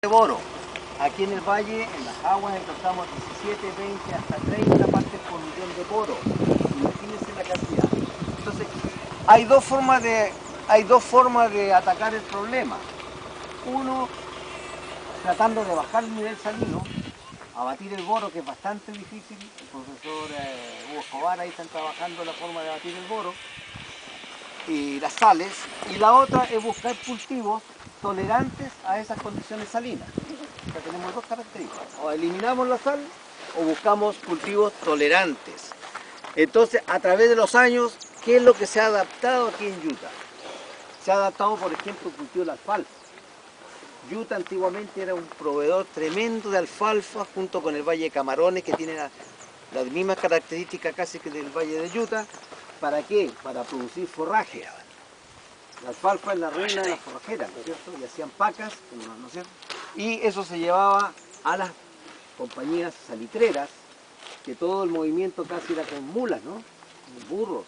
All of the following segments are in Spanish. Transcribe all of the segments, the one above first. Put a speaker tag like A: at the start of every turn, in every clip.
A: de boro. Aquí en el valle, en las aguas, encontramos 17, 20, hasta 30 partes por millón de boro. Imagínense la cantidad. Entonces, hay dos formas de atacar el problema. Uno, tratando de bajar el nivel salino, abatir el boro, que es bastante difícil. El profesor Hugo Escobar ahí están trabajando la forma de abatir el boro y las sales. Y la otra es buscar cultivos tolerantes a esas condiciones salinas. O sea, tenemos dos características: o eliminamos la sal o buscamos cultivos tolerantes. Entonces, a través de los años, ¿qué es lo que se ha adaptado aquí en Utah? Se ha adaptado, por ejemplo, el cultivo de la alfalfa. Utah antiguamente era un proveedor tremendo de alfalfa, junto con el Valle de Camarones, que tiene las mismas características casi que del Valle de Utah. ¿Para qué? Para producir forraje. La alfalfa es la reina de las forrajeras, ¿no es cierto? Y hacían pacas, ¿no es cierto? Y eso se llevaba a las compañías salitreras, que todo el movimiento casi era con mulas, ¿no? Con burros.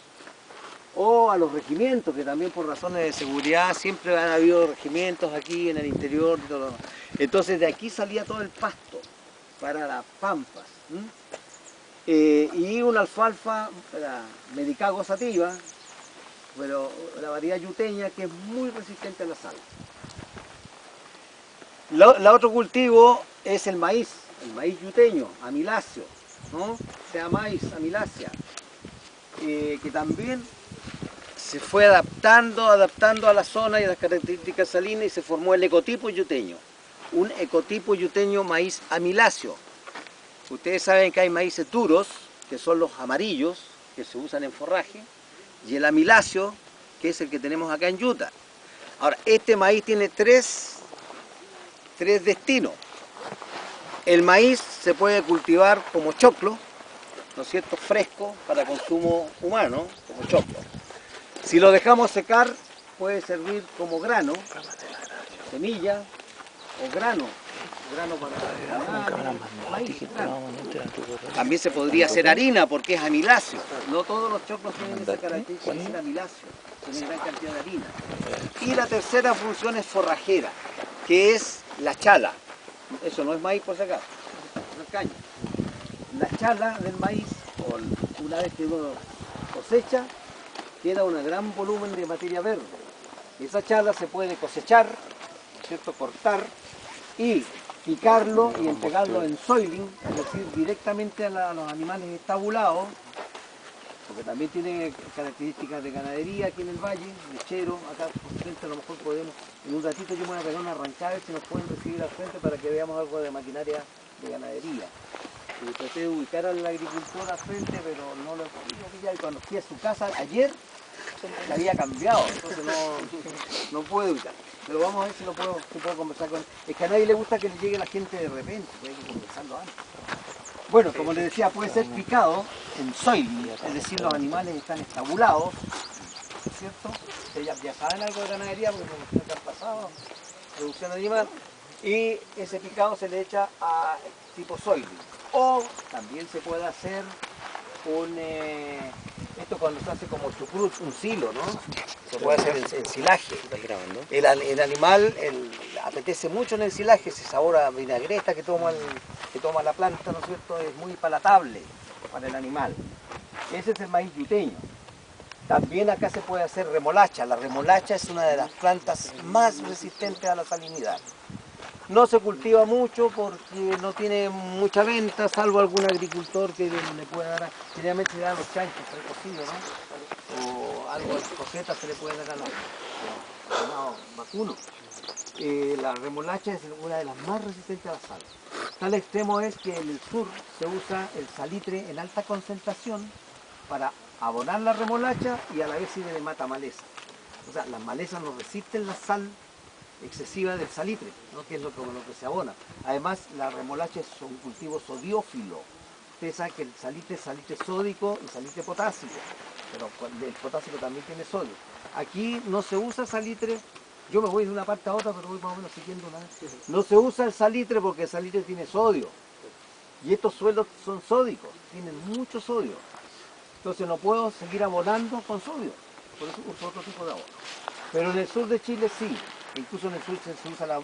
A: O a los regimientos, que también por razones de seguridad siempre han habido regimientos aquí en el interior. Y todo. Entonces de aquí salía todo el pasto para las pampas. Y una alfalfa, la Medicago sativa, pero la variedad yuteña, que es muy resistente a la sal. La otro cultivo es el maíz yuteño, amiláceo, ¿no? Sea maíz, amilácea, que también se fue adaptando a la zona y a las características salinas, y se formó el ecotipo yuteño, un ecotipo yuteño maíz amiláceo. Ustedes saben que hay maíces duros, que son los amarillos, que se usan en forraje, y el amiláceo, que es el que tenemos acá en Utah. Ahora, este maíz tiene tres destinos. El maíz se puede cultivar como choclo, ¿no es cierto?, fresco para consumo humano, como choclo. Si lo dejamos secar, puede servir como grano, semilla o grano para maíz, grano. También se podría hacer harina porque es amiláceo. No todos los choclos tienen esa característica de ser amiláceo, tienen gran cantidad de harina. Y la tercera función es forrajera, que es la chala. Eso no es maíz por si acaso, no es caña. La chala del maíz, una vez que uno cosecha, queda un gran volumen de materia verde. Esa chala se puede cosechar, ¿cierto?, cortar y picarlo y entregarlo en soiling, es decir, directamente a los animales estabulados, porque también tiene características de ganadería aquí en el valle, lechero. Acá por frente a lo mejor podemos, en un ratito yo me voy a pegar una arrancada, si nos pueden recibir al frente para que veamos algo de maquinaria de ganadería. Traté de ubicar al agricultor al frente, pero no lo he podido pillar, y cuando fui a su casa ayer se había cambiado, entonces no puedo ubicar. Pero vamos a ver si puedo conversar con él. Es que a nadie le gusta que le llegue la gente de repente, hay que conversarlo antes. Bueno, como les decía, puede ser picado en soiling, es decir, los animales están estabulados, ¿cierto? Ellas ya saben algo de ganadería porque me han pasado, producción animal, y ese picado se le echa a tipo soiling. O también se puede hacer esto cuando se hace como chucrut, un silo, ¿no? Se puede hacer en silaje. El animal apetece mucho en el silaje, ese sabor a vinagreta que toma la planta, ¿no es cierto?, es muy palatable para el animal. Ese es el maíz yuteño. También acá se puede hacer remolacha. La remolacha es una de las plantas más resistentes a la salinidad. No se cultiva mucho porque no tiene mucha venta, salvo algún agricultor que le pueda dar, generalmente se dan los chanchos precocidos, ¿no? O algo de cosetas se le puede dar a los vacunos. La remolacha es una de las más resistentes a la sal. Tal extremo es que en el sur se usa el salitre en alta concentración para abonar la remolacha, y a la vez sirve de mata maleza. O sea, las malezas no resisten la sal excesiva del salitre, ¿no?, que es lo que se abona. Además, la remolacha es un cultivo sodiófilo. Ustedes saben que el salitre es salitre sódico y salitre potásico, pero el potásico también tiene sodio. Aquí no se usa salitre, yo me voy de una parte a otra, pero voy más o menos siguiendo una vez. No se usa el salitre porque el salitre tiene sodio, y estos suelos son sódicos, tienen mucho sodio. Entonces no puedo seguir abonando con sodio, por eso uso otro tipo de abono. Pero en el sur de Chile sí. Incluso en el sur se usa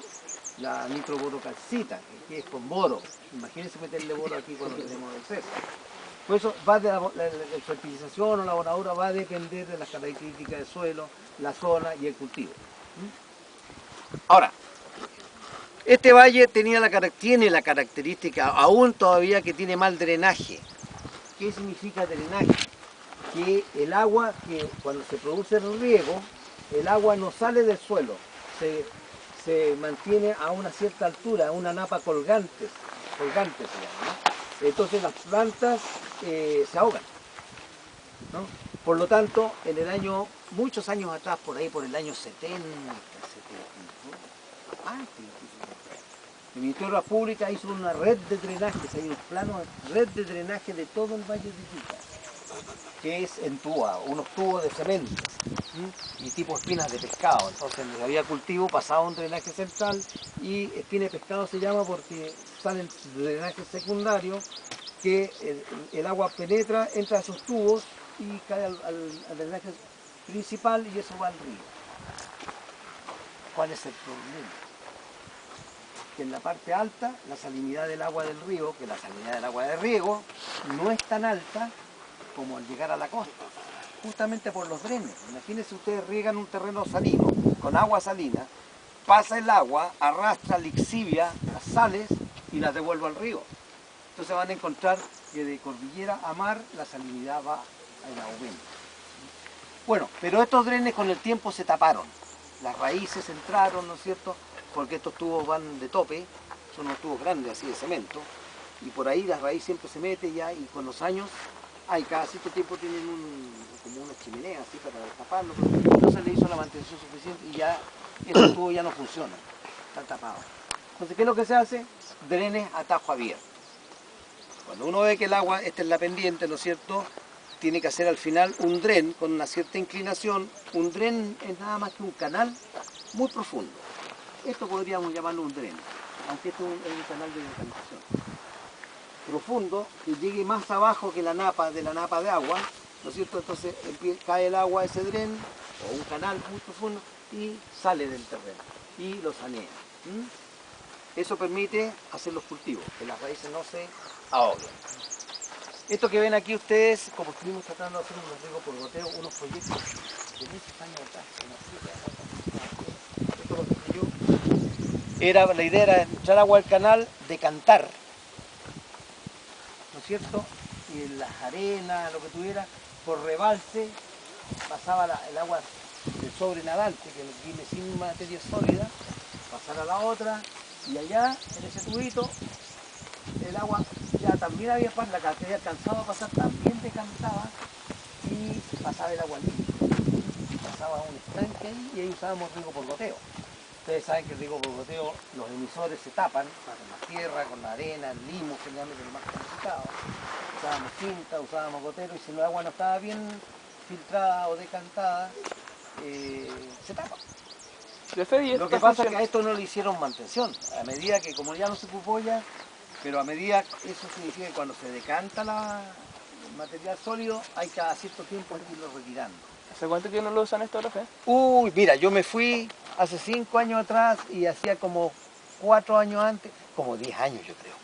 A: la nitroborocalcita, que es con boro. Imagínense meterle boro aquí cuando tenemos exceso. Por eso va de la fertilización o la abonadura va a depender de las características del suelo, la zona y el cultivo. Ahora, este valle tiene la característica aún todavía que tiene mal drenaje. ¿Qué significa drenaje? Que el agua, que cuando se produce el riego, el agua no sale del suelo, se mantiene a una cierta altura, una napa colgante se llama, ¿no? Entonces las plantas se ahogan, ¿no? Por lo tanto, en el año, muchos años atrás, por ahí por el año 70, antes, el Ministerio de la Pública hizo una red de drenaje, hay unos planos, red de drenaje de todo el Valle de Iquique, que es en tuba, unos tubos de cemento y tipo espinas de pescado. Entonces donde había cultivo pasaba un drenaje central y espina de pescado se llama porque salen drenajes secundarios que el agua penetra, entra a esos tubos y cae al drenaje principal y eso va al río. ¿Cuál es el problema? Que en la parte alta la salinidad del agua del río, que la salinidad del agua de riego, no es tan alta como al llegar a la costa, justamente por los drenes. Imagínense ustedes riegan un terreno salino, con agua salina, pasa el agua, arrastra, lixivia, las sales y las devuelve al río. Entonces van a encontrar que de cordillera a mar la salinidad va en aumento. Bueno, pero estos drenes con el tiempo se taparon, las raíces entraron, ¿no es cierto?, porque estos tubos van de tope, son unos tubos grandes así de cemento, y por ahí la raíz siempre se mete ya, y con los años, cada cierto tiempo tienen como una chimenea así para destaparlo, pero no se le hizo la mantención suficiente y ya estos tubos ya no funcionan, están tapados. Entonces, ¿qué es lo que se hace? Drenes a tajo abierto. Cuando uno ve que el agua, esta es la pendiente, ¿no es cierto?, tiene que hacer al final un dren con una cierta inclinación. Un dren es nada más que un canal muy profundo. Esto podríamos llamarlo un dren, aunque esto es un canal de decantatación profundo, que llegue más abajo que la napa de agua, ¿no es cierto? Entonces cae el agua a ese dren, o un canal muy profundo, y sale del terreno, y lo sanea. Eso permite hacer los cultivos, que las raíces no se ahoguen. Esto que ven aquí ustedes, como estuvimos tratando de hacer unos riegos por goteo, unos proyectos de muchos años atrás, esto lo hice yo. La idea era echar agua al canal, decantar, ¿no es cierto? Y en las arenas, lo que tuviera, por rebalse, pasaba el agua del sobrenadante, que viene sin materia sólida, pasar a la otra, y allá, en ese tubito, el agua ya también había la que había alcanzado a pasar, también decantaba y pasaba el agua limpia. Pasaba a un estanque ahí y ahí usábamos riego por goteo. Ustedes saben que el riego por goteo, los emisores se tapan con la tierra, con la arena, el limo, generalmente el más complicado. Usábamos cinta, usábamos gotero y si el agua no estaba bien filtrada o decantada, se tapa. Lo que pasa es que a esto no le hicieron mantención. A medida que, como ya no se ocupó ya, pero a medida, eso significa que cuando se decanta el material sólido, hay cada cierto tiempo que irlo retirando.
B: ¿Hace cuánto que no lo usan esto, profe?
A: Uy, mira, yo me fui hace 5 años atrás y hacía como 4 años antes, como 10 años yo creo.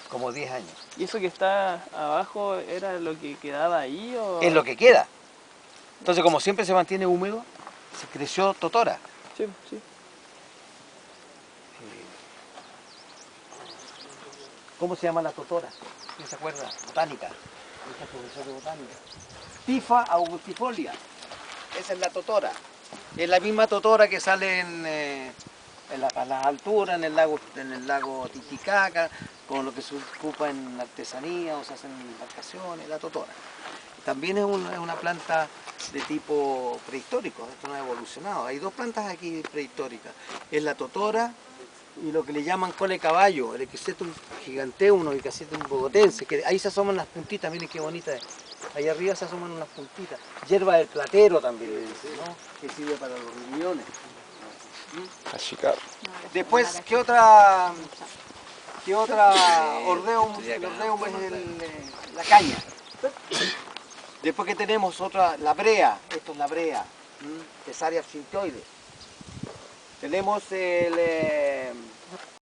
A: Como 10 años.
B: ¿Y eso que está abajo era lo que quedaba ahí o...?
A: Es lo que queda. Entonces, como siempre se mantiene húmedo, se creció totora.
B: Sí, sí.
A: ¿Cómo se llama la totora? ¿Quién se acuerda? Botánica. Esta es profesor de botánica. Tifa augustifolia. Esa es la totora. Es la misma totora que sale a las alturas, en el lago Titicaca, con lo que se ocupa en artesanía o se hacen embarcaciones, la totora. También es una planta de tipo prehistórico, esto no ha evolucionado. Hay 2 plantas aquí prehistóricas. Es la totora y lo que le llaman cole caballo, el Equisetum giganteum o el Equisetum bogotense, que ahí se asoman las puntitas, miren qué bonita es. Ahí arriba se asoman unas puntitas. Hierba del platero también le dicen, ¿no? Que sirve para los riñones.
C: Achicar.
A: Después, ¿qué otra ordeum? El ordeum es la caña. Después que tenemos otra, la brea, esto es la brea, Tesaria absintioide. Tenemos el